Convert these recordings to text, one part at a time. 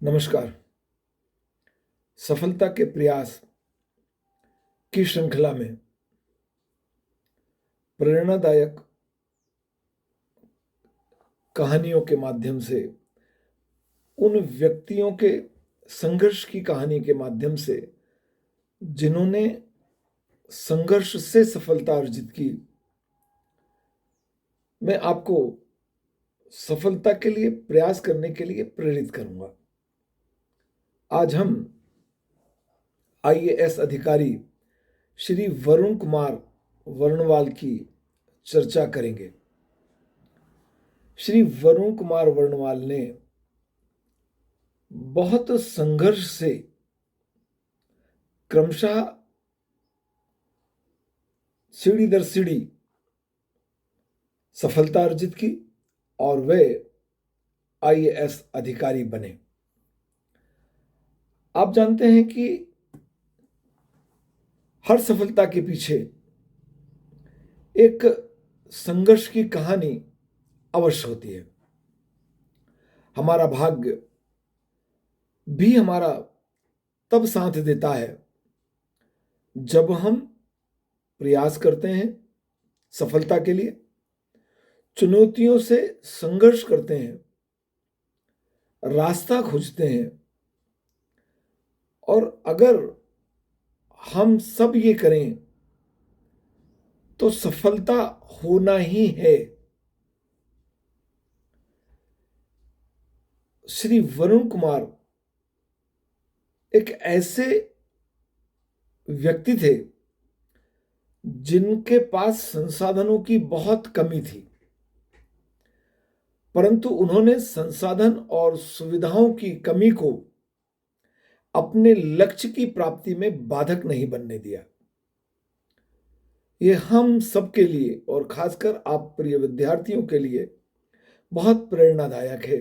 नमस्कार। सफलता के प्रयास की श्रृंखला में प्रेरणादायक कहानियों के माध्यम से उन व्यक्तियों के संघर्ष की कहानी के माध्यम से जिन्होंने संघर्ष से सफलता अर्जित की, मैं आपको सफलता के लिए प्रयास करने के लिए प्रेरित करूंगा। आज हम आईएएस अधिकारी श्री वरुण कुमार वर्णवाल की चर्चा करेंगे। श्री वरुण कुमार वर्णवाल ने बहुत संघर्ष से क्रमशः सीढ़ी दर सीढ़ी सफलता अर्जित की और वे आईएएस अधिकारी बने। आप जानते हैं कि हर सफलता के पीछे एक संघर्ष की कहानी अवश्य होती है। हमारा भाग्य भी हमारा तब साथ देता है जब हम प्रयास करते हैं सफलता के लिए, चुनौतियों से संघर्ष करते हैं, रास्ता खोजते हैं, और अगर हम सब ये करें तो सफलता होना ही है। श्री वरुण कुमार एक ऐसे व्यक्ति थे जिनके पास संसाधनों की बहुत कमी थी, परंतु उन्होंने संसाधन और सुविधाओं की कमी को अपने लक्ष्य की प्राप्ति में बाधक नहीं बनने दिया। यह हम सबके लिए और खासकर आप प्रिय विद्यार्थियों के लिए बहुत प्रेरणादायक है,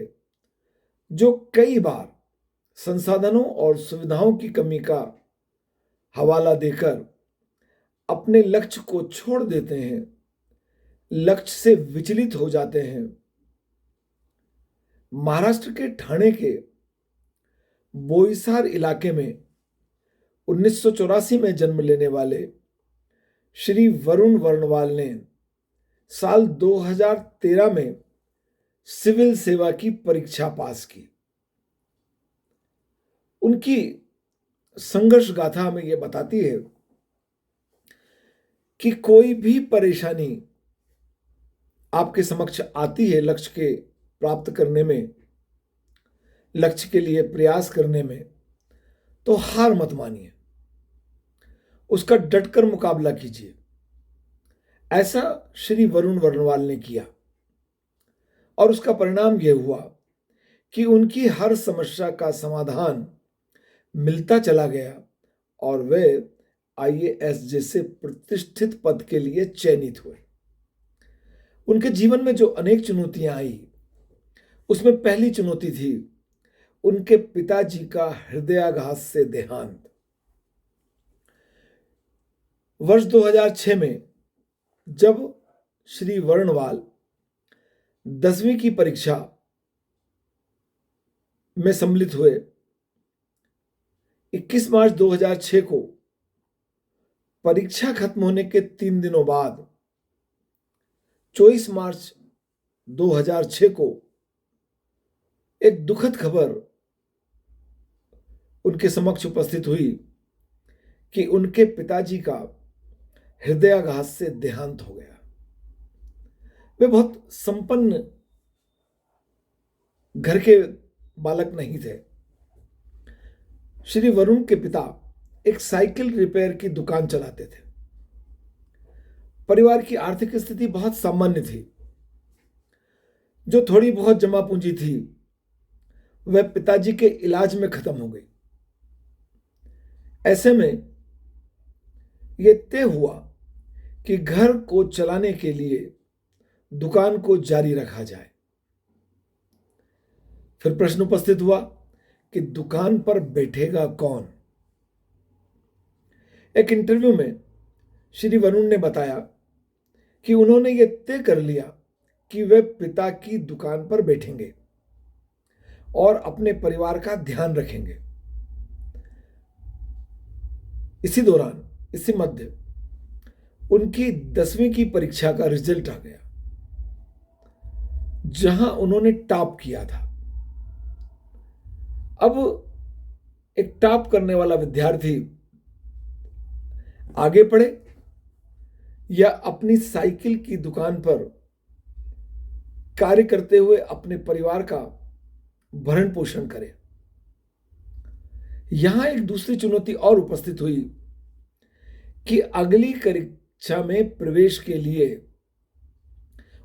जो कई बार संसाधनों और सुविधाओं की कमी का हवाला देकर अपने लक्ष्य को छोड़ देते हैं, लक्ष्य से विचलित हो जाते हैं। महाराष्ट्र के ठाणे के बोईसर इलाके में 1984 में जन्म लेने वाले श्री वरुण वर्णवाल ने साल 2013 में सिविल सेवा की परीक्षा पास की। उनकी संघर्ष गाथा हमें यह बताती है कि कोई भी परेशानी आपके समक्ष आती है लक्ष्य के प्राप्त करने में, लक्ष्य के लिए प्रयास करने में, तो हार मत मानिए, उसका डटकर मुकाबला कीजिए। ऐसा श्री वरुण वर्णवाल ने किया और उसका परिणाम यह हुआ कि उनकी हर समस्या का समाधान मिलता चला गया और वे आईएएस जैसे प्रतिष्ठित पद के लिए चयनित हुए। उनके जीवन में जो अनेक चुनौतियां आई, उसमें पहली चुनौती थी उनके पिताजी का हृदयाघात से देहांत। वर्ष 2006 में जब श्री वर्णवाल 10वीं की परीक्षा में सम्मिलित हुए, 21 मार्च 2006 को परीक्षा खत्म होने के 3 दिनों बाद 24 मार्च 2006 को एक दुखद खबर उनके समक्ष उपस्थित हुई कि उनके पिताजी का हृदयाघात से देहांत हो गया। वे बहुत संपन्न घर के बालक नहीं थे। श्री वरुण के पिता एक साइकिल रिपेयर की दुकान चलाते थे। परिवार की आर्थिक स्थिति बहुत सामान्य थी। जो थोड़ी बहुत जमा पूंजी थी वह पिताजी के इलाज में खत्म हो गई। ऐसे में यह तय हुआ कि घर को चलाने के लिए दुकान को जारी रखा जाए। फिर प्रश्न उपस्थित हुआ कि दुकान पर बैठेगा कौन। एक इंटरव्यू में श्री वरुण ने बताया कि उन्होंने यह तय कर लिया कि वे पिता की दुकान पर बैठेंगे और अपने परिवार का ध्यान रखेंगे। इसी दौरान, इसी मध्य उनकी 10वीं की परीक्षा का रिजल्ट आ गया, जहां उन्होंने टॉप किया था। अब एक टॉप करने वाला विद्यार्थी आगे पढ़े या अपनी साइकिल की दुकान पर कार्य करते हुए अपने परिवार का भरण पोषण करे। यहां एक दूसरी चुनौती और उपस्थित हुई कि अगली कक्षा में प्रवेश के लिए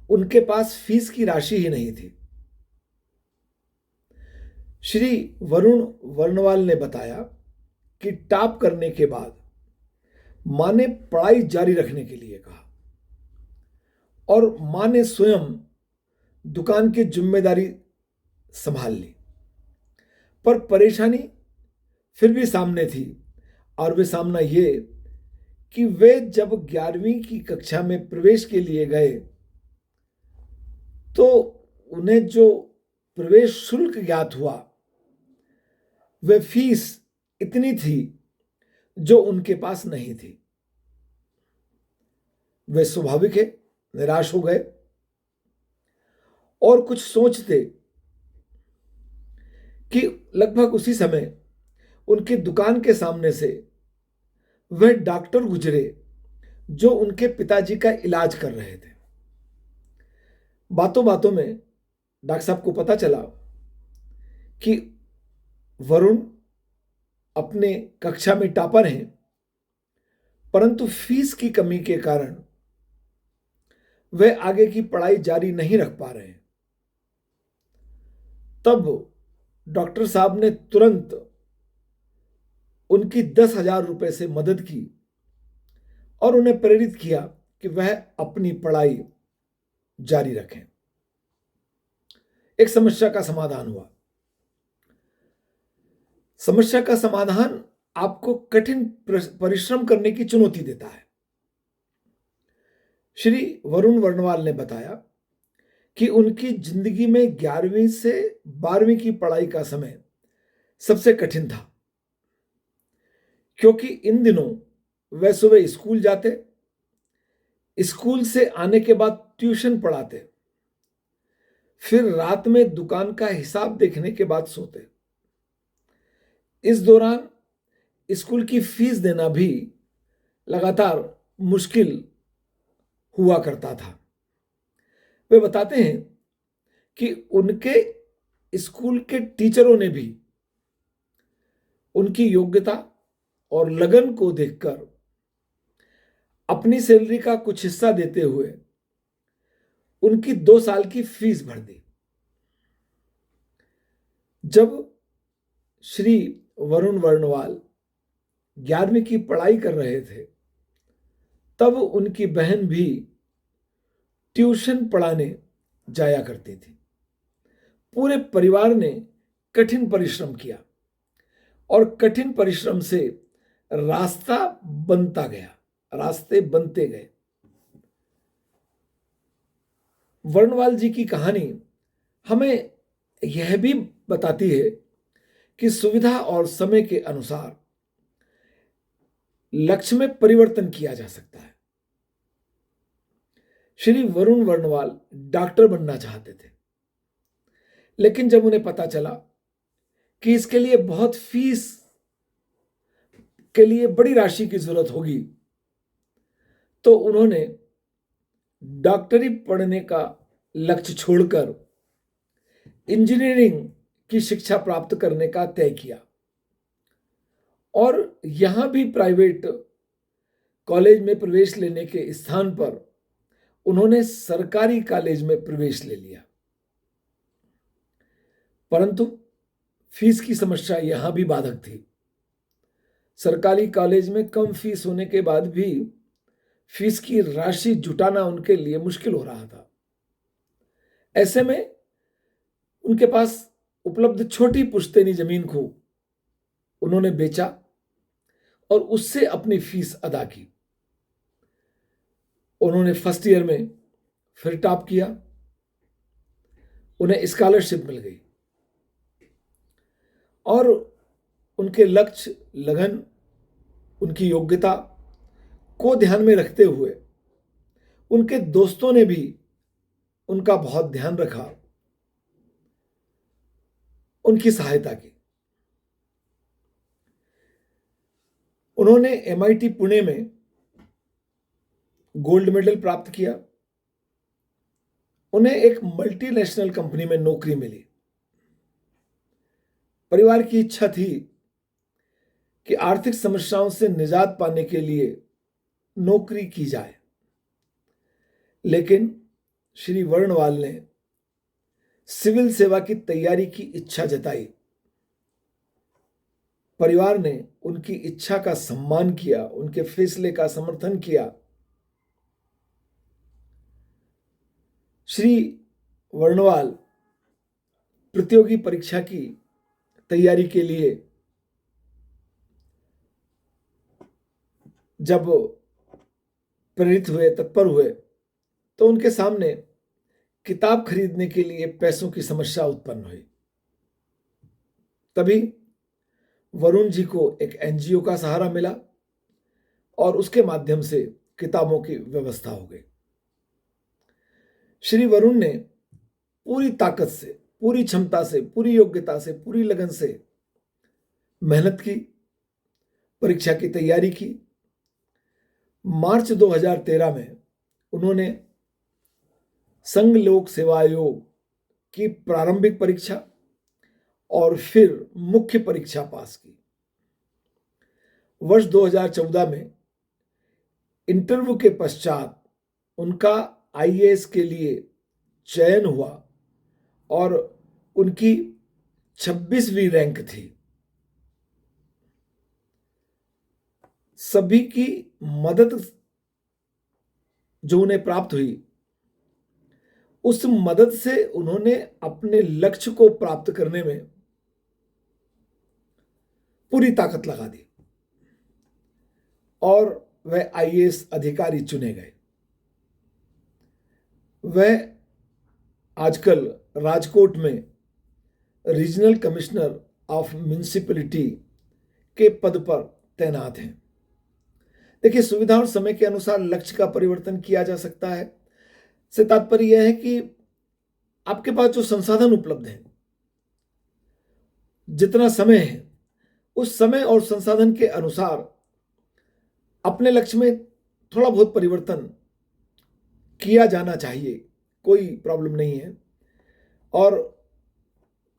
उनके पास फीस की राशि ही नहीं थी। श्री वरुण वर्णवाल ने बताया कि टॉप करने के बाद मां ने पढ़ाई जारी रखने के लिए कहा और मां ने स्वयं दुकान की जिम्मेदारी संभाल ली। पर परेशानी फिर भी सामने थी, और वे सामना ये कि वे जब 11वीं की कक्षा में प्रवेश के लिए गए तो उन्हें जो प्रवेश शुल्क ज्ञात हुआ वह फीस इतनी थी जो उनके पास नहीं थी। वे स्वाभाविक है निराश हो गए और कुछ सोचते कि लगभग उसी समय उनकी दुकान के सामने से वह डॉक्टर गुजरे जो उनके पिताजी का इलाज कर रहे थे। बातों बातों में डॉक्टर साहब को पता चला कि वरुण अपने कक्षा में टॉपर हैं, परंतु फीस की कमी के कारण वे आगे की पढ़ाई जारी नहीं रख पा रहे हैं। तब डॉक्टर साहब ने तुरंत उनकी 10,000 रुपए से मदद की और उन्हें प्रेरित किया कि वह अपनी पढ़ाई जारी रखें। एक समस्या का समाधान हुआ। समस्या का समाधान आपको कठिन परिश्रम करने की चुनौती देता है। श्री वरुण वर्णवाल ने बताया कि उनकी जिंदगी में 11वीं से 12वीं की पढ़ाई का समय सबसे कठिन था, क्योंकि इन दिनों वह सुबह स्कूल जाते, स्कूल से आने के बाद ट्यूशन पढ़ाते, फिर रात में दुकान का हिसाब देखने के बाद सोते। इस दौरान स्कूल की फीस देना भी लगातार मुश्किल हुआ करता था। वे बताते हैं कि उनके स्कूल के टीचरों ने भी उनकी योग्यता और लगन को देखकर अपनी सैलरी का कुछ हिस्सा देते हुए उनकी 2 साल की फीस भर दी। जब श्री वरुण वर्णवाल 11वीं की पढ़ाई कर रहे थे, तब उनकी बहन भी ट्यूशन पढ़ाने जाया करती थी। पूरे परिवार ने कठिन परिश्रम किया और कठिन परिश्रम से रास्ते बनते गए। वर्णवाल जी की कहानी हमें यह भी बताती है कि सुविधा और समय के अनुसार लक्ष्य में परिवर्तन किया जा सकता है। श्री वरुण वर्णवाल डॉक्टर बनना चाहते थे, लेकिन जब उन्हें पता चला कि इसके लिए बहुत फीस के लिए बड़ी राशि की जरूरत होगी, तो उन्होंने डॉक्टरी पढ़ने का लक्ष्य छोड़कर इंजीनियरिंग की शिक्षा प्राप्त करने का तय किया और यहां भी प्राइवेट कॉलेज में प्रवेश लेने के स्थान पर उन्होंने सरकारी कॉलेज में प्रवेश ले लिया। परंतु फीस की समस्या यहां भी बाधक थी। सरकारी कॉलेज में कम फीस होने के बाद भी फीस की राशि जुटाना उनके लिए मुश्किल हो रहा था। ऐसे में उनके पास उपलब्ध छोटी पुश्तैनी जमीन को उन्होंने बेचा और उससे अपनी फीस अदा की। उन्होंने फर्स्ट ईयर में फिर टॉप किया, उन्हें स्कॉलरशिप मिल गई। और उनके लक्ष्य, लगन, उनकी योग्यता को ध्यान में रखते हुए उनके दोस्तों ने भी उनका बहुत ध्यान रखा, उनकी सहायता की। उन्होंने MIT पुणे में गोल्ड मेडल प्राप्त किया। उन्हें एक मल्टीनेशनल कंपनी में नौकरी मिली। परिवार की इच्छा थी कि आर्थिक समस्याओं से निजात पाने के लिए नौकरी की जाए, लेकिन श्री वर्णवाल ने सिविल सेवा की तैयारी की इच्छा जताई। परिवार ने उनकी इच्छा का सम्मान किया, उनके फैसले का समर्थन किया। श्री वर्णवाल प्रतियोगी परीक्षा की तैयारी के लिए जब प्रेरित हुए, तत्पर हुए, तो उनके सामने किताब खरीदने के लिए पैसों की समस्या उत्पन्न हुई। तभी वरुण जी को एक NGO का सहारा मिला और उसके माध्यम से किताबों की व्यवस्था हो गई। श्री वरुण ने पूरी ताकत से, पूरी क्षमता से, पूरी योग्यता से, पूरी लगन से मेहनत की, परीक्षा की तैयारी की। मार्च 2013 में उन्होंने संघ लोक सेवा आयोग की प्रारंभिक परीक्षा और फिर मुख्य परीक्षा पास की। वर्ष 2014 में इंटरव्यू के पश्चात उनका IAS के लिए चयन हुआ और उनकी 26वीं रैंक थी। सभी की मदद जो उन्हें प्राप्त हुई, उस मदद से उन्होंने अपने लक्ष्य को प्राप्त करने में पूरी ताकत लगा दी और वह IAS अधिकारी चुने गए। वह आजकल राजकोट में रीजनल कमिश्नर ऑफ म्युनिसिपैलिटी के पद पर तैनात हैं। देखिए, सुविधा और समय के अनुसार लक्ष्य का परिवर्तन किया जा सकता है। से तात्पर्य यह है कि आपके पास जो संसाधन उपलब्ध हैं, जितना समय है, उस समय और संसाधन के अनुसार अपने लक्ष्य में थोड़ा बहुत परिवर्तन किया जाना चाहिए, कोई प्रॉब्लम नहीं है। और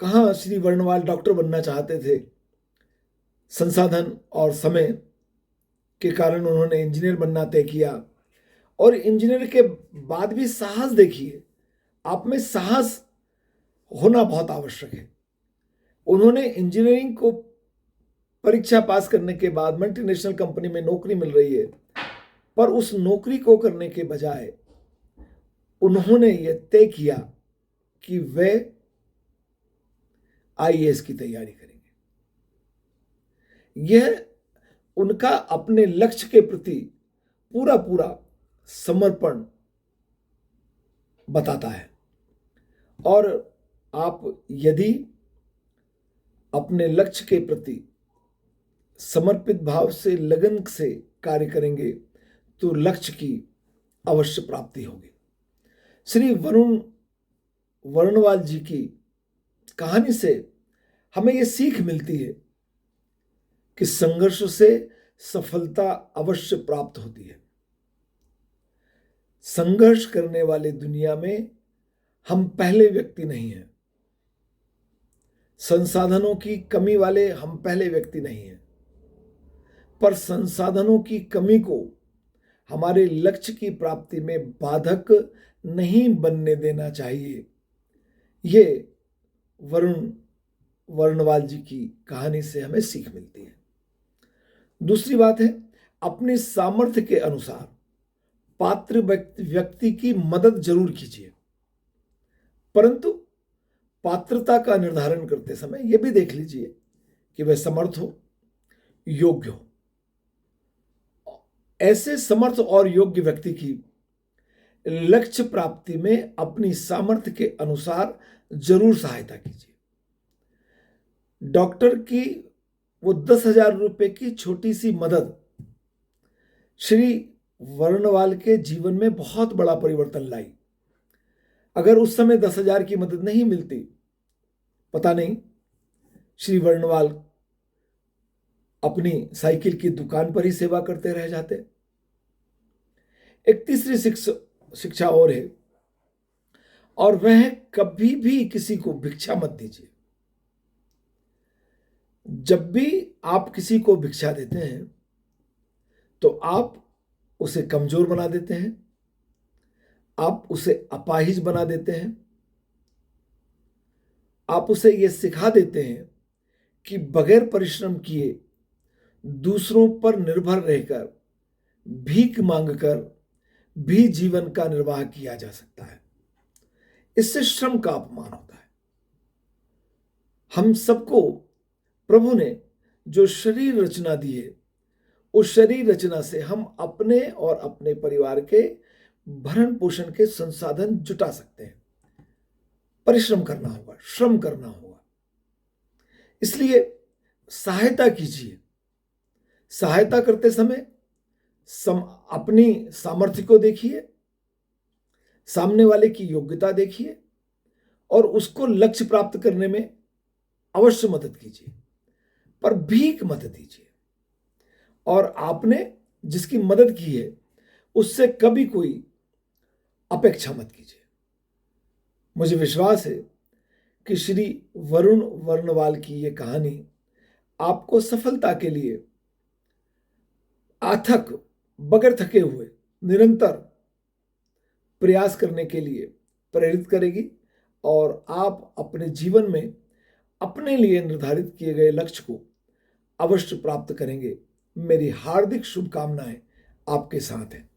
कहाँ श्री वर्णवाल डॉक्टर बनना चाहते थे, संसाधन और समय के कारण उन्होंने इंजीनियर बनना तय किया। और इंजीनियर के बाद भी साहस देखिए, आप में साहस होना बहुत आवश्यक है। उन्होंने इंजीनियरिंग को परीक्षा पास करने के बाद मल्टीनेशनल कंपनी में नौकरी मिल रही है, पर उस नौकरी को करने के बजाय उन्होंने यह तय किया कि वे IAS की तैयारी करेंगे। यह उनका अपने लक्ष्य के प्रति पूरा पूरा समर्पण बताता है। और आप यदि अपने लक्ष्य के प्रति समर्पित भाव से, लगन से कार्य करेंगे तो लक्ष्य की अवश्य प्राप्ति होगी। श्री वर्णवाल जी की कहानी से हमें यह सीख मिलती है कि संघर्ष से सफलता अवश्य प्राप्त होती है। संघर्ष करने वाले दुनिया में हम पहले व्यक्ति नहीं हैं। संसाधनों की कमी वाले हम पहले व्यक्ति नहीं हैं, पर संसाधनों की कमी को हमारे लक्ष्य की प्राप्ति में बाधक नहीं बनने देना चाहिए। ये वर्णवाल जी की कहानी से हमें सीख मिलती है। दूसरी बात है, अपने सामर्थ्य के अनुसार पात्र व्यक्ति की मदद जरूर कीजिए, परंतु पात्रता का निर्धारण करते समय यह भी देख लीजिए कि वह समर्थ हो, योग्य हो। ऐसे समर्थ और योग्य व्यक्ति की लक्ष्य प्राप्ति में अपनी सामर्थ्य के अनुसार जरूर सहायता कीजिए। डॉक्टर की वो 10,000 रुपए की छोटी सी मदद श्री वर्णवाल के जीवन में बहुत बड़ा परिवर्तन लाई। अगर उस समय 10,000 की मदद नहीं मिलती, पता नहीं श्री वर्णवाल अपनी साइकिल की दुकान पर ही सेवा करते रह जाते। एक तीसरी शिक्षा और है, और वह है कभी भी किसी को भिक्षा मत दीजिए। जब भी आप किसी को भिक्षा देते हैं तो आप उसे कमजोर बना देते हैं, आप उसे अपाहिज बना देते हैं, आप उसे यह सिखा देते हैं कि बगैर परिश्रम किए दूसरों पर निर्भर रहकर भीख मांगकर भी जीवन का निर्वाह किया जा सकता है। इससे श्रम का अपमान होता है। हम सबको प्रभु ने जो शरीर रचना दी है, उस शरीर रचना से हम अपने और अपने परिवार के भरण पोषण के संसाधन जुटा सकते हैं। परिश्रम करना होगा, श्रम करना होगा। इसलिए सहायता कीजिए। सहायता करते समय अपनी सामर्थ्य को देखिए, सामने वाले की योग्यता देखिए और उसको लक्ष्य प्राप्त करने में अवश्य मदद कीजिए, पर भीख मत दीजिए। और आपने जिसकी मदद की है उससे कभी कोई अपेक्षा मत कीजिए। मुझे विश्वास है कि श्री वरुण वर्णवाल की यह कहानी आपको सफलता के लिए अथक, बगैर थके हुए निरंतर प्रयास करने के लिए प्रेरित करेगी और आप अपने जीवन में अपने लिए निर्धारित किए गए लक्ष्य को अवश्य प्राप्त करेंगे। मेरी हार्दिक शुभकामनाएं आपके साथ हैं।